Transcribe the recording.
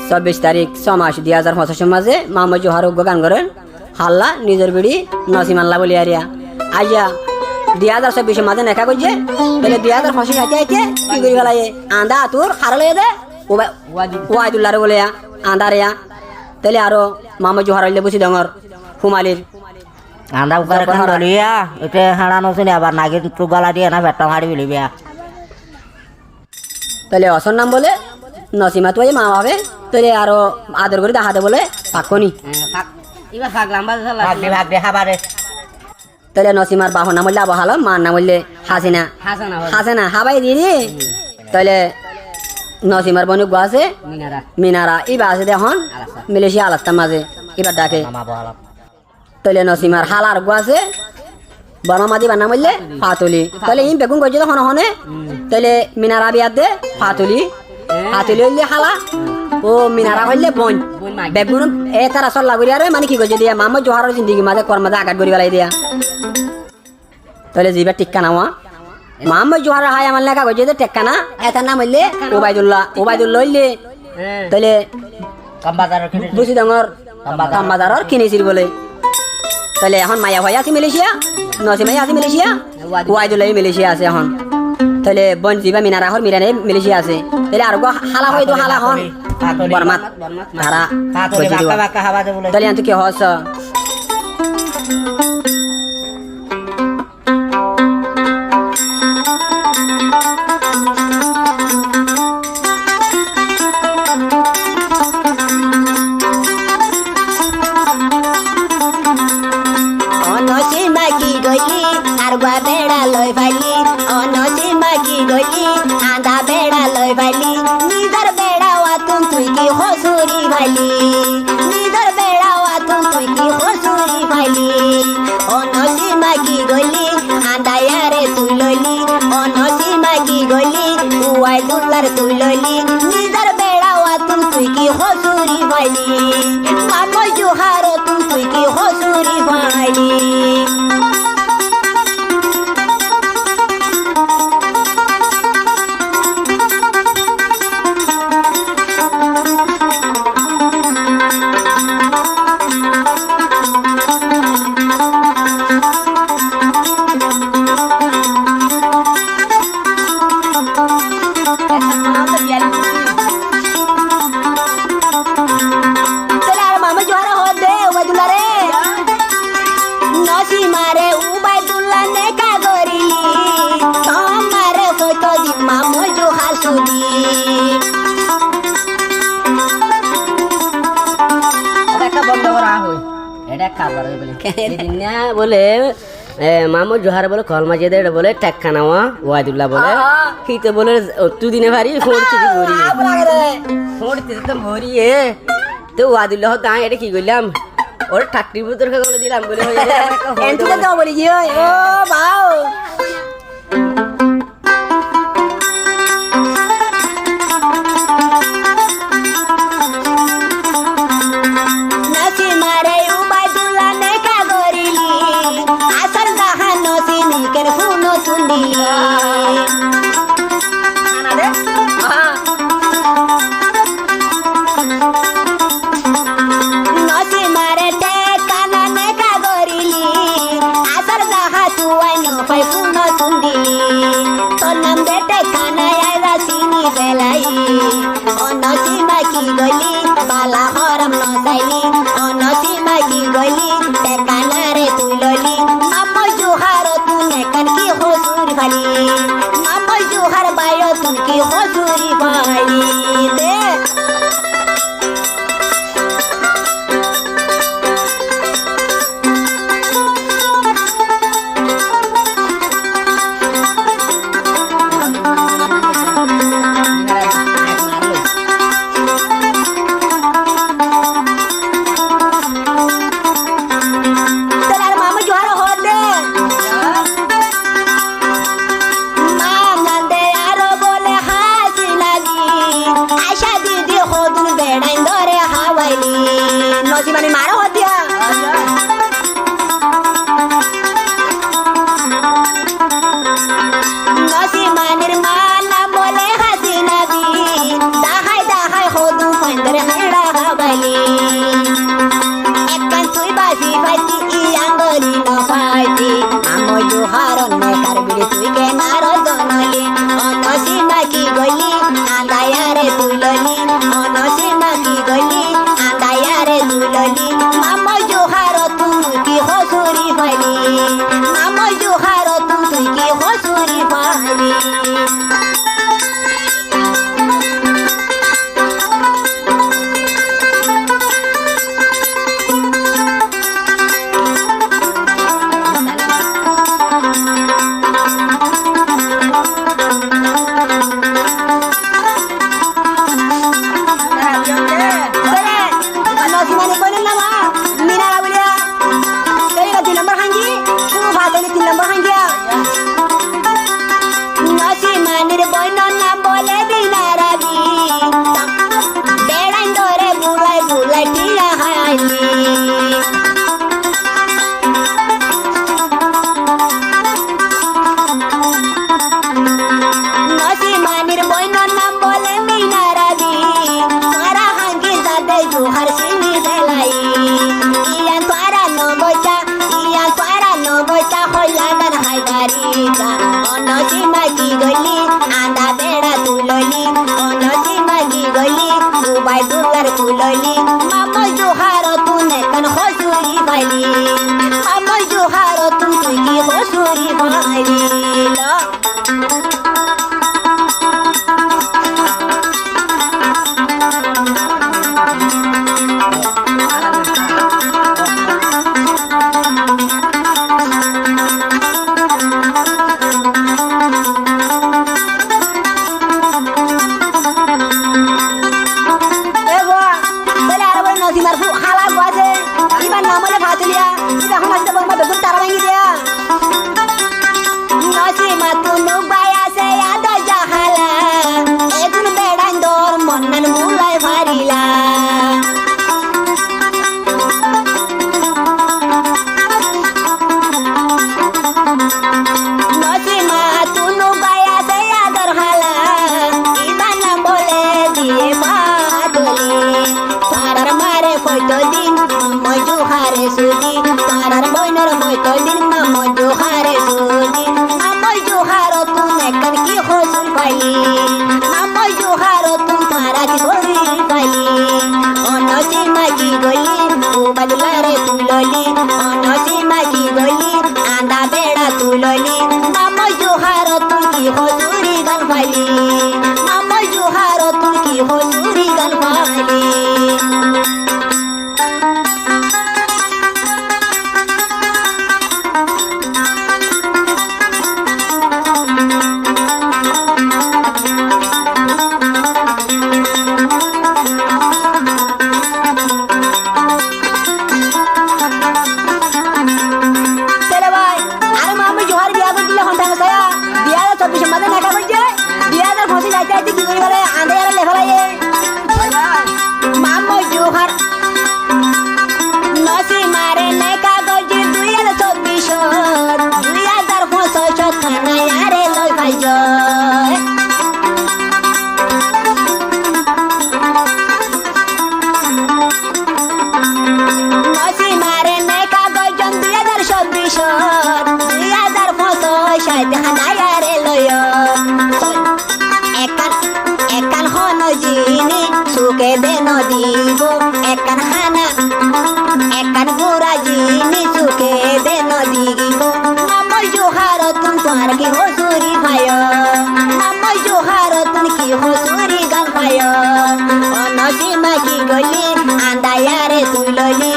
24 তারিখ 6 মাস 2025 মাঝে মোহাম্মদ জোহার গান করেন হাল্লা নিজের বিড়ি নসিমাল্লা বলি আরিয়া আইয়া 2024 মাঝে নেখা করছে তাহলে 2025 আইতে আইতে কি করি গেলাই আন্দা তোর হারলে দে ওয়াইদুল্লাহর বলে আন্দা রেয়া তাহলে আরো মোহাম্মদ জোহার হইলে বুঝি ডঙর হুমালির আন্দা উকারে কান বলিয়া এতে হাড়ানো শুনে আবার নাগিন টুগালা দিয়ে না বেটা মারি বলিবিয়া তাহলে অসর নাম বলে নসিমা তো মা হবে তাহলে আরো আদর করে দেখাতে বলে পাকনি ইবা ফাক লম্বা ভাগ দেখা পারে তাহলে নসিমার বাহর নাম বললে আবহাল মার নাম বললে হাসিনা হাসিনা হাবাই দিদি তাহলে নসিমার বনুক আছে মিনারা ইবা আছে দেখুন মিলেশিয়া আলাস্তার মাঝে এবার ডাকে তাহলে নসিমার হালার গো আছে বনমাদি বানা বললে ফাতুলি তাহলে ইম বেগুন করছে তখন হনে তাহলে মিনারা বিয়ার দে ফাতুলি ফাতুলি হইলে হালা ও মিনারা হইলে বন বেগুন এ তারা সল্লা করি আরে মানে কি করছে দিয়া মোহাম্মদ জোহারের জিন্দগি মাঝে কর্মাদে আঘাত করি বেলাই দিয়া তাহলে জিবা টিক্কা নাওয়া মোহাম্মদ জোহারের হাই আমার লেখা করছে টেক্কা না এটার নাম হইলে ওবায়দুল্লাহ হইলে তাহলে বুঝি ডাঙর কাম্বাদারর কিনেছিল বলে তাহলে এখন মায়া ভাই আছে মালয়েশিয়া নসিমাই আছে মালয়েশিয়া ওয়াইদুল্লাহ মালয়েশিয়া আছে এখন তাহলে বন জিবা মিনারা হর মিরানে মালয়েশিয়া আছে তাহলে আর হালা হইতো হালা হন বর্মাত তারা তাহলে আনতো কি হস বেড়া লই ফাইলি অনসীমা কি গলি আন্দা বেড়া লই ফাইলি নিজর বেড়া ওয়াতুন তুই কি হসুরি ফাইলি নিজর বেড়া ওয়াতুন তুই কি হসুরি ফাইলি অনসীমা কি গলি আন্দা ইয়ারে তুই লইলি অনসীমা কি গলি ওয়াইদুল্লাহর তুই লইলি নিজর বেড়া ওয়াতুন তুই কি হসুরি ফাইলি মোহাম্মদ জোহার তুই কি হসুরি ফাইলি বলে মামুর জোহার বলে কলমা যেতে বলে টেক্কা নেওয়া ওয়াইদুল্লাহ বলে খিতে বলে তুই দিনে ভারি ভরি তো ওয়াইদুল্লাহ তাই এটা কি করলাম ওর ঠাট্টির ভিতর বলে দিলাম বলে বলি ও বাউ অনসীমা কি গলি বালা হরম নসাইলি অনসীমা কি গলি টেকানারে তুই লইলি মোহাম্মদ জোহার তুই নেকান কি হসুরি ফালি মোহাম্মদ জোহার বাইর তুই কি হসুরি ফালি দে Gracias. বাইলি একখান তুই বাসি পাইতি ই আঙ্গরি ন পাইতি আমো জোহার নেকার বিড়ি তুই কে নার জনলি অনসীমা কি গলি আন্দায়ারে তুললি অনসীমা কি গলি আন্দায়ারে তুললি মামো জোহার তুই কি হসুরি পাইলি মামো জোহার তুই কি হসুরি পাইলি অনসীমা কি গলি আন্দা বেড়া তুললি অনসীমা কি গলি দুবাই দুলার তুললি মামা জোহার তুনে কান হসুরি পাইলি মামা জোহার তুই কি হসুরি পাইলি অনসীমা কি গলি আন্দায়ারে তুললি